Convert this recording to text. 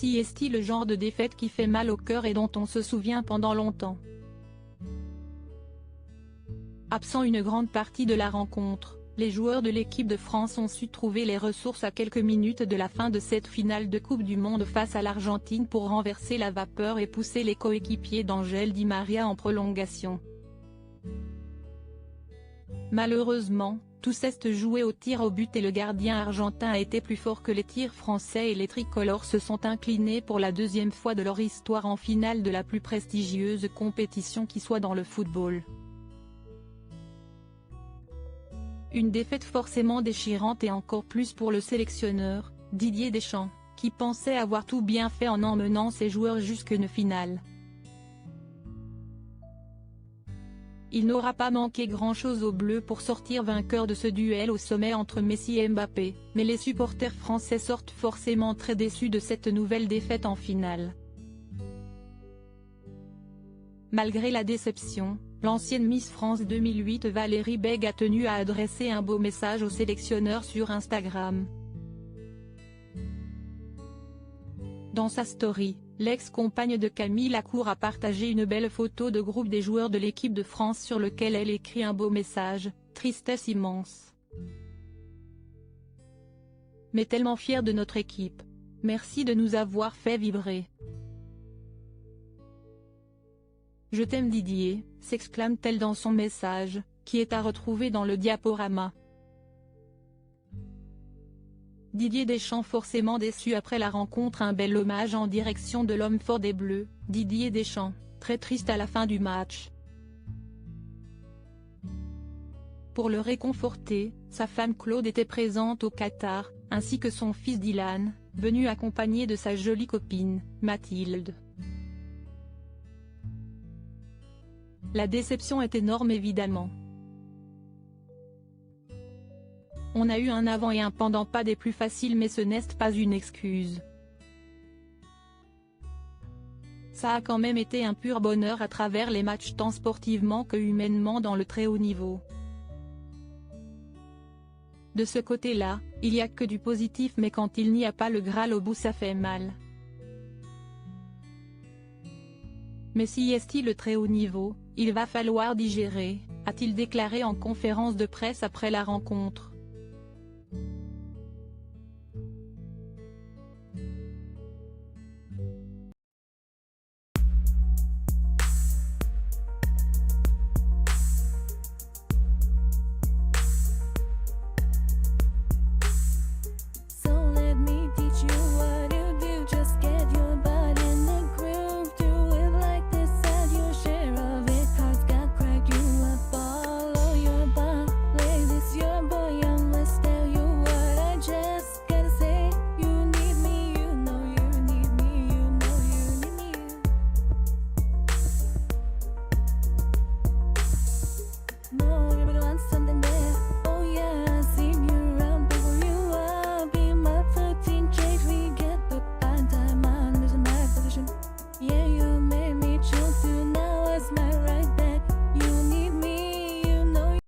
Si est-il le genre de défaite qui fait mal au cœur et dont on se souvient pendant longtemps. Absent une grande partie de la rencontre, les joueurs de l'équipe de France ont su trouver les ressources à quelques minutes de la fin de cette finale de Coupe du Monde face à l'Argentine pour renverser la vapeur et pousser les coéquipiers d'Angel Di Maria en prolongation. Malheureusement, tout s'est joué au tir au but et le gardien argentin a été plus fort que les tirs français et les tricolores se sont inclinés pour la deuxième fois de leur histoire en finale de la plus prestigieuse compétition qui soit dans le football. Une défaite forcément déchirante et encore plus pour le sélectionneur, Didier Deschamps, qui pensait avoir tout bien fait en emmenant ses joueurs jusqu'à une finale. Il n'aura pas manqué grand-chose aux Bleus pour sortir vainqueur de ce duel au sommet entre Messi et Mbappé, mais les supporters français sortent forcément très déçus de cette nouvelle défaite en finale. Malgré la déception, l'ancienne Miss France 2008 Valérie Bègue a tenu à adresser un beau message au sélectionneur sur Instagram. Dans sa story, l'ex-compagne de Camille Lacour a partagé une belle photo de groupe des joueurs de l'équipe de France sur lequel elle écrit un beau message, « Tristesse immense. Mais tellement fière de notre équipe. Merci de nous avoir fait vibrer. Je t'aime Didier », s'exclame-t-elle dans son message, qui est à retrouver dans le diaporama. Didier Deschamps forcément déçu après la rencontre. Un bel hommage en direction de l'homme fort des Bleus, Didier Deschamps, très triste à la fin du match. Pour le réconforter, sa femme Claude était présente au Qatar, ainsi que son fils Dylan, venu accompagné de sa jolie copine, Mathilde. La déception est énorme évidemment. On a eu un avant et un pendant pas des plus faciles mais ce n'est pas une excuse. Ça a quand même été un pur bonheur à travers les matchs tant sportivement que humainement dans le très haut niveau. De ce côté-là, il y a que du positif mais quand il n'y a pas le Graal au bout ça fait mal. Mais si est-il le très haut niveau, il va falloir digérer, a-t-il déclaré en conférence de presse après la rencontre.